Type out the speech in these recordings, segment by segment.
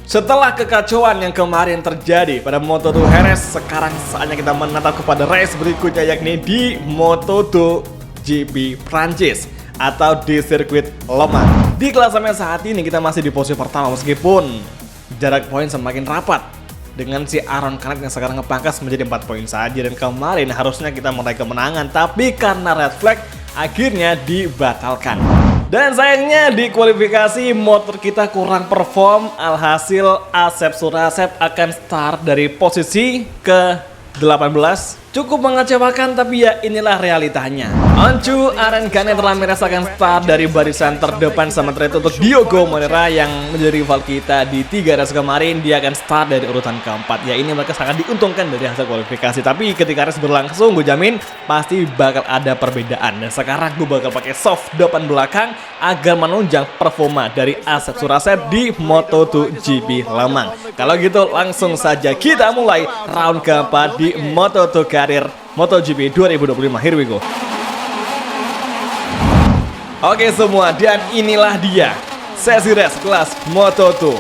Setelah kekacauan yang kemarin terjadi pada Moto2 Heres, sekarang saatnya kita menatap kepada race berikutnya, yakni di Moto2 GP Prancis atau di sirkuit Le Mans. Di klasemen saat ini kita masih di posisi pertama meskipun jarak poin semakin rapat dengan si Aron Canet yang sekarang ngepangkas menjadi 4 poin saja, dan kemarin harusnya kita meraih kemenangan tapi karena red flag akhirnya dibatalkan. Dan sayangnya di kualifikasi motor kita kurang perform, alhasil Asep Surasep akan start dari posisi ke-18. Cukup mengecewakan, tapi ya inilah realitanya. Oncu Aron Canet Ramirez akan start dari barisan terdepan, sementara itu untuk Diogo Moreira yang menjadi rival kita di 3 race kemarin, dia akan start dari urutan keempat. Ya ini mereka sangat diuntungkan dari hasil kualifikasi, tapi ketika race berlangsung gue jamin pasti bakal ada perbedaan. Dan sekarang gue bakal pakai soft depan belakang agar menunjang performa dari Asep Surasep di Moto2 GP Le Mans. Kalau gitu langsung saja kita mulai round keempat di Moto2 karir MotoGP 2025. Here we go. Oke semua, dan inilah dia sesi race kelas Moto2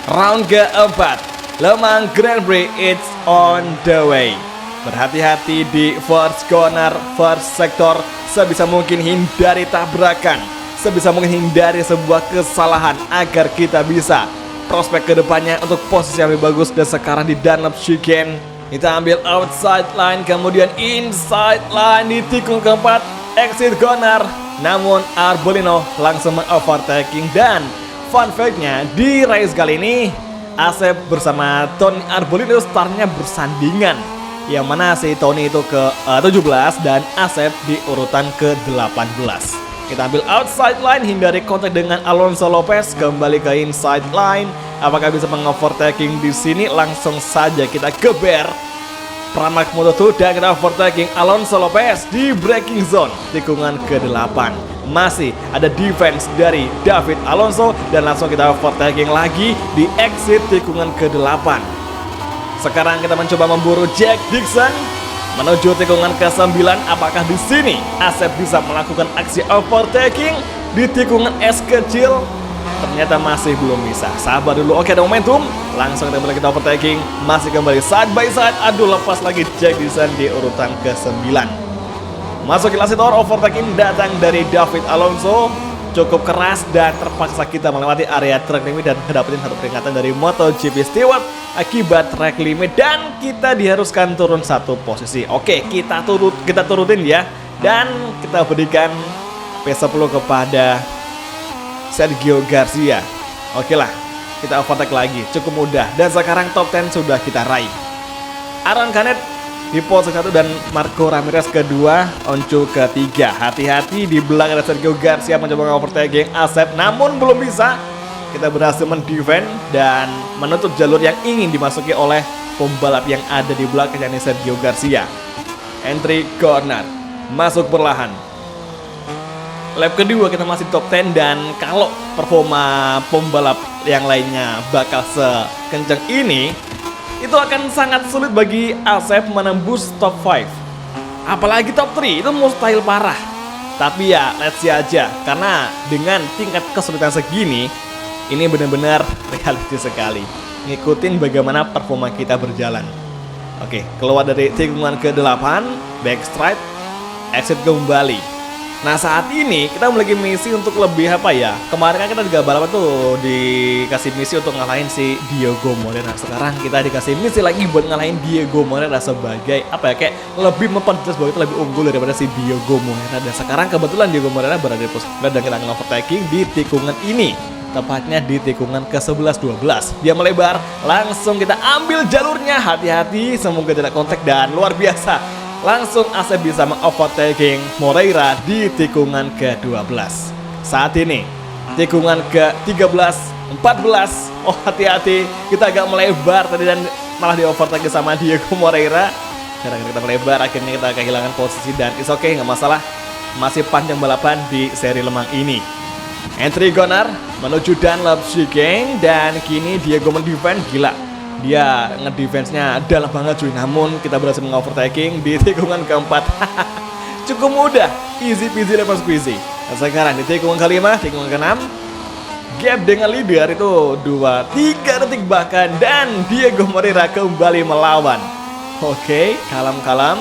round keempat Le Mans Grand Prix, it's on the way. Berhati-hati di first corner, first sector, sebisa mungkin hindari tabrakan, sebisa mungkin hindari sebuah kesalahan agar kita bisa prospek kedepannya untuk posisi yang lebih bagus. Dan sekarang di Dunlop Chicane kita ambil outside line, kemudian inside line di tikung keempat, exit corner. Namun Arbolino langsung overtaking, dan fun fact-nya di race kali ini Asep bersama Tony Arbolino startnya bersandingan, yang mana si Tony itu ke-17 dan Asep di urutan ke-18. Kita ambil outside line, hindari kontak dengan Alonso Lopez, kembali ke inside line. Apakah bisa mengovertaking di sini? Langsung saja kita geber Pramac Moto2 dan kita overtaking Alonso Lopez di braking zone tikungan ke-8. Masih ada defense dari David Alonso dan langsung kita overtaking lagi di exit tikungan ke-8. Sekarang kita mencoba memburu Jack Dixon menuju tikungan ke-9. Apakah di sini Asep bisa melakukan aksi overtaking di tikungan es kecil? Ternyata masih belum bisa. Sabar dulu. Oke, ada momentum. Langsung kita overtaking. Masih kembali side by side. Aduh, lepas lagi Jack Dixon di urutan ke-9. Masuk ke Lasitor, overtaking datang dari David Alonso. Cukup keras dan terpaksa kita melewati area track limit dan dapetin satu peringatan dari MotoGP Stewart akibat track limit, dan kita diharuskan turun satu posisi. Oke, kita turutin ya, dan kita berikan P10 kepada Sergio Garcia. Oke lah, kita overtake lagi, cukup mudah, dan sekarang top 10 sudah kita raih. Aron Canet di pole 1 dan Marco Ramirez kedua, Oncu ketiga. Hati-hati di belakang ada Sergio Garcia mencoba overtaking Asep, namun belum bisa. Kita berhasil mendefend dan menutup jalur yang ingin dimasuki oleh pembalap yang ada di belakang, yakni Sergio Garcia. Entry corner, masuk perlahan. Lap kedua kita masih top 10, dan kalau performa pembalap yang lainnya bakal sekencang ini, itu akan sangat sulit bagi Asep menembus top 5. Apalagi top 3, itu mustahil parah. Tapi ya let's see aja, karena dengan tingkat kesulitan segini, ini benar-benar realistis sekali. Ngikutin bagaimana performa kita berjalan. Oke, keluar dari tikungan ke-8, backstride, exit kembali. Nah saat ini kita memiliki misi untuk lebih kemarin kan kita juga balapan tuh dikasih misi untuk ngalahin si Diogo Moreira. Sekarang kita dikasih misi lagi buat ngalahin Diogo Moreira sebagai kayak lebih memperjelas bahwa itu lebih unggul daripada si Diogo Moreira. Dan sekarang kebetulan Diogo Moreira berada di posisi dan kita akan overtaking di tikungan ini, tepatnya di tikungan ke-11-12. Dia melebar, langsung kita ambil jalurnya. Hati-hati, semoga tidak kontak, dan luar biasa, langsung Asep bisa mengovertaking Moreira di tikungan ke-12. Saat ini tikungan ke-13, 14. Oh hati-hati, kita agak melebar tadi dan malah di overtaking sama Diego Moreira. Karena kita melebar, akhirnya kita kehilangan posisi, dan it's okay, nggak masalah. Masih panjang balapan di seri Le Mans ini. Entry corner menuju Dunlop Chicane, dan kini Diego mendefend. Gila, dia ngedefense-nya dalam banget cuy. Namun kita berhasil mengovertaking di tikungan keempat. Cukup mudah, easy peasy lemon squeezy. Dan sekarang di tikungan kelima, tikungan keenam, Gap dengan leader itu 2-3 detik bahkan, dan Diego Moreira kembali melawan. Oke, kalem-kalem.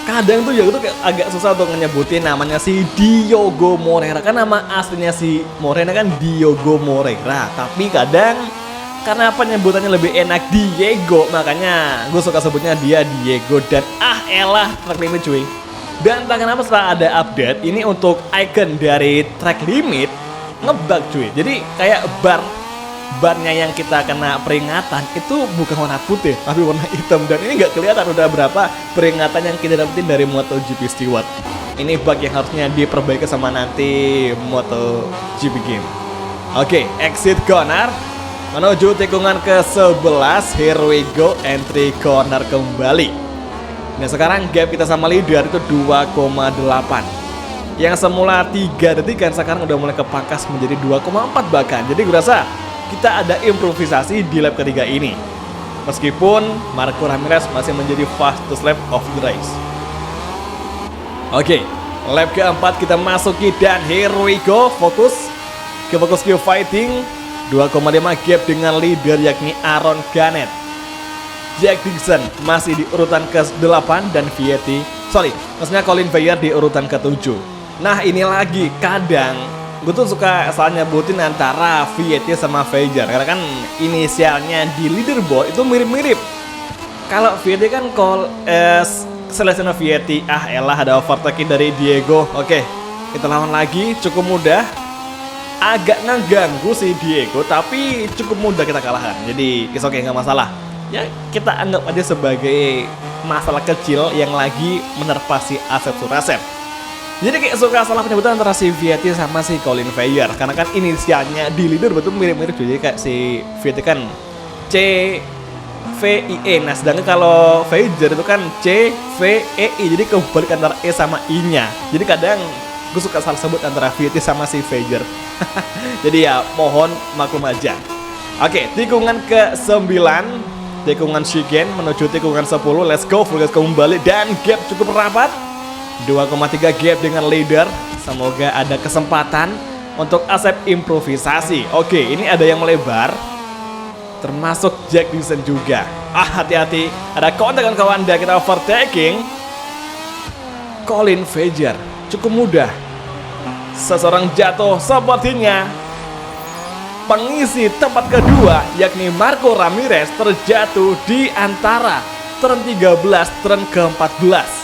Kadang tuh ya itu agak susah untuk nyebutin namanya si Diego Moreira. Kan nama aslinya si Moreira kan Diego Moreira. Tapi kadang karena penyebutannya lebih enak Diego, makanya gue suka sebutnya dia Diego. Dan elah track limit cuy. Dan entah kenapa setelah ada update ini untuk icon dari track limit ngebug cuy. Jadi kayak barnya yang kita kena peringatan itu bukan warna putih tapi warna hitam, dan ini nggak kelihatan udah berapa peringatan yang kita dapetin dari MotoGP Steward. Ini bug yang harusnya diperbaiki sama nanti MotoGP game. Oke, exit corner menuju tikungan ke-11. Here we go, entry corner kembali. Nah sekarang gap kita sama leader itu 2,8. Yang semula 3 detik kan sekarang udah mulai kepangkas menjadi 2,4 bahkan. Jadi gue rasa kita ada improvisasi di lap ketiga ini. Meskipun Marco Ramirez masih menjadi fastest lap of the race. Oke, lap keempat kita masuki dan here we go. Fokus ke fighting. 2,5 gap dengan leader yakni Aaron Canet. Jack Dixon masih di urutan ke-8 dan maksudnya Colin Veyer di urutan ke-7. Nah ini lagi kadang gue tuh suka salah nyebutin antara Vietti sama Veyer karena kan inisialnya di leaderboard itu mirip-mirip. Kalau Vietti kan Celestino Vietti, elah ada overtaking dari Diego. Oke, kita lawan lagi, cukup mudah. Agak ngeganggu si Diego tapi cukup mudah kita kalahkan. Jadi oke, nggak masalah. Ya kita anggap aja sebagai masalah kecil yang lagi menerpa si Asep Surasep. Jadi kayak suka salah penyebutan antara si Vietti sama si Colin Veyer karena kan inisialnya di leader betul mirip-mirip. Jadi kayak si Vietti kan CVIE, nah sedangkan kalau Veyer itu kan CVEI, jadi kebalik antara E sama I-nya. Jadi kadang gue suka salah sebut antara Vietti sama si Veyer. Jadi ya mohon maklum aja. Oke, tikungan ke-9, tikungan Shigen menuju tikungan 10. Let's go, full gas kembali dan gap cukup rapat. 2,3 gap dengan leader. Semoga ada kesempatan untuk Asep improvisasi. Oke, ini ada yang melebar, termasuk Jack Dixon juga. Hati-hati, ada kontak dengan kawan dan kita overtaking. Colin Veyer cukup mudah. Seseorang jatuh sepertinya. Pengisi tempat kedua yakni Marco Ramirez terjatuh di antara turn 13 turn ke-14.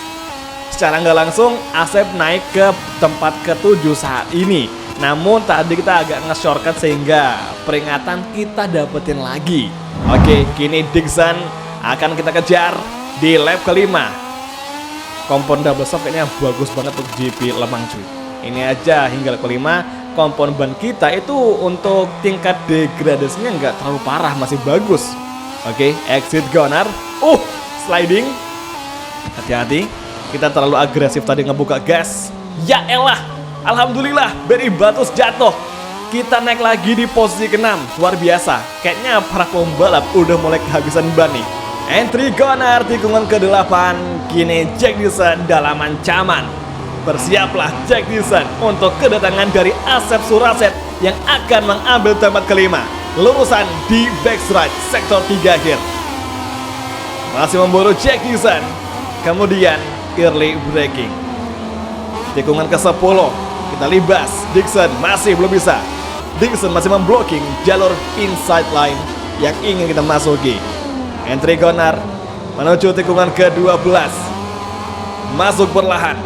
Secara nggak langsung Asep naik ke tempat ke-7 saat ini. Namun tadi kita agak nge-shortcut sehingga peringatan kita dapetin lagi. Oke, kini Dixon akan kita kejar di lap kelima. Kompon double soft kayaknya bagus banget untuk GP Lemang cuy. Ini aja hingga lap kelima kompon ban kita itu untuk tingkat degradasinya nggak terlalu parah, masih bagus. Oke, exit corner. Sliding. Hati-hati. Kita terlalu agresif tadi ngebuka gas. Ya elah, alhamdulillah Barry Batus jatuh. Kita naik lagi di posisi ke-6. Luar biasa, kayaknya para pembalap udah mulai kehabisan ban nih. Entry corner tikungan ke-8. Kini Jack Dixon dalam ancaman. Bersiaplah Jack Dixon untuk kedatangan dari Asep Surasep yang akan mengambil tempat kelima. Lurusan di backstride sektor 3 akhir. Masih memburu Jack Dixon. Kemudian early braking. Tikungan ke-10 kita libas. Dixon masih belum bisa. Dixon masih memblocking jalur inside line yang ingin kita masuki. Entry corner menuju tikungan ke-12. Masuk perlahan.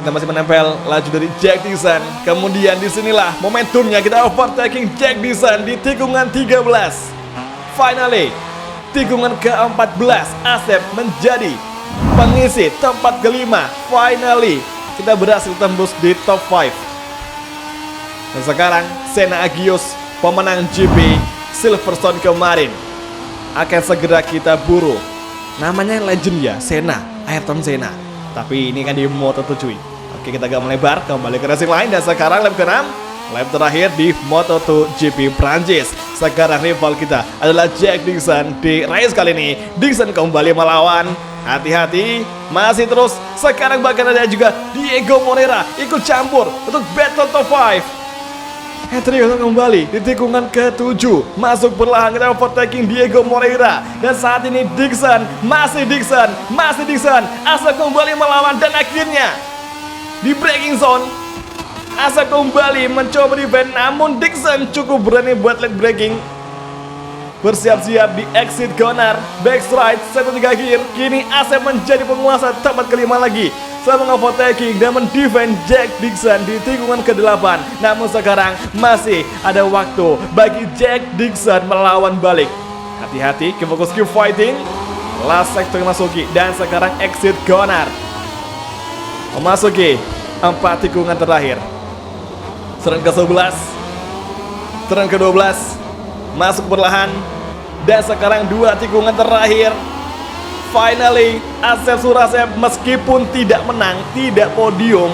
Kita masih menempel laju dari Jack Dixon. Kemudian disinilah momentumnya kita overtaking Jack Dixon di tikungan 13. Finally, tikungan ke-14 Asep menjadi pengisi tempat kelima. Finally, kita berhasil tembus di top 5. Dan sekarang Senna Agius, pemenang GP Silverstone kemarin, akan segera kita buru. Namanya legend ya, Senna, Ayrton Senna. Tapi ini kan di Moto2 cuy. Oke, kita agak melebar kembali ke racing line. Dan sekarang lap ke-6, lap terakhir di Moto2 GP Prancis. Sekarang rival kita adalah Jack Dixon. Di race kali ini Dixon kembali melawan. Hati-hati, masih terus. Sekarang bahkan ada juga Diego Moreira ikut campur untuk battle top 5. Hendrickson kembali di tikungan ke-7, masuk perlahan kita overtaking Diego Moreira, dan saat ini Dixon, masih Dixon, Asep kembali melawan dan akhirnya di braking zone. Asep kembali mencoba defend, namun Dixon cukup berani buat leg braking. Bersiap-siap di exit corner, backstride 1-3 gear. Kini Asep menjadi penguasa tempat kelima lagi. Saya mengovertaking dan mendefend Jack Dixon di tikungan ke-8. Namun sekarang masih ada waktu bagi Jack Dixon melawan balik. Hati-hati, keep fighting. Last sector memasuki dan sekarang exit corner. Memasuki 4 tikungan terakhir. Turn ke-11, turn ke-12. Masuk perlahan. Dan sekarang 2 tikungan terakhir. Finally, Asep Surasep meskipun tidak menang, tidak podium,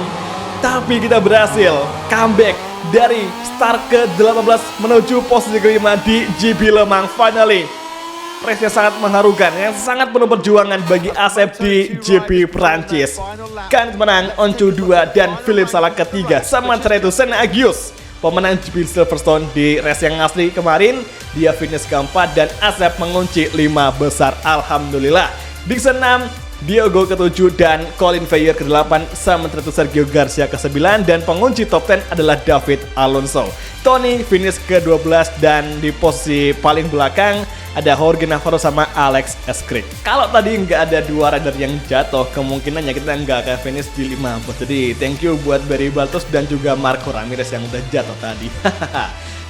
tapi kita berhasil comeback dari start ke-18 menuju posisi kelima di GP Le Mans. Finally, race-nya sangat mengharukan, yang sangat penuh perjuangan bagi Asep di GP Prancis. Kan menang Oncu 2 dan Philip Salah ketiga, sementara itu Senna Agius, pemenang GP Silverstone di race yang asli kemarin, dia finish keempat dan Asep mengunci 5 besar. Alhamdulillah. Dixon 6, Diego ke-7 dan Colin Veyer ke-8, sementara itu Sergio Garcia ke-9 dan pengunci top 10 adalah David Alonso. Tony finish ke-12 dan di posisi paling belakang ada Jorge Navarro sama Alex Escrit. Kalau tadi nggak ada 2 rider yang jatuh, kemungkinannya kita nggak akan finish di 15. Jadi thank you buat Barry Baltus dan juga Marco Ramirez yang udah jatuh tadi.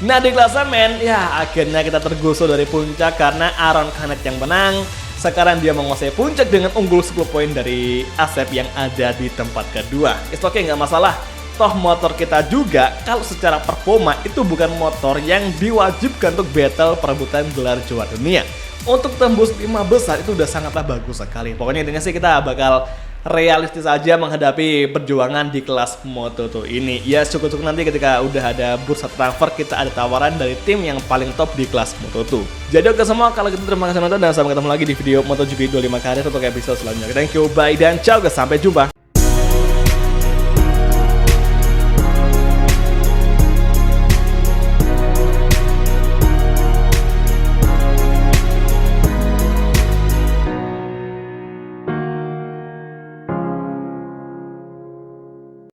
Nah, di klasemen ya akhirnya kita tergusur dari puncak karena Aaron Canet yang menang. Sekarang dia menguasai puncak dengan unggul 10 poin dari Asep yang ada di tempat kedua. It's okay, nggak masalah. Toh motor kita juga kalau secara performa itu bukan motor yang diwajibkan untuk battle perebutan gelar juara dunia. Untuk tembus 5 besar itu udah sangatlah bagus sekali. Pokoknya intinya sih kita bakal realistis aja menghadapi perjuangan di kelas Moto2 ini. Ya cukup-cukup nanti ketika udah ada bursa transfer kita ada tawaran dari tim yang paling top di kelas Moto2. Jadi oke semua, kalau gitu terima kasih nonton dan sampai ketemu lagi di video MotoGP 25 kali untuk episode selanjutnya. Thank you, bye dan ciao guys, sampai jumpa.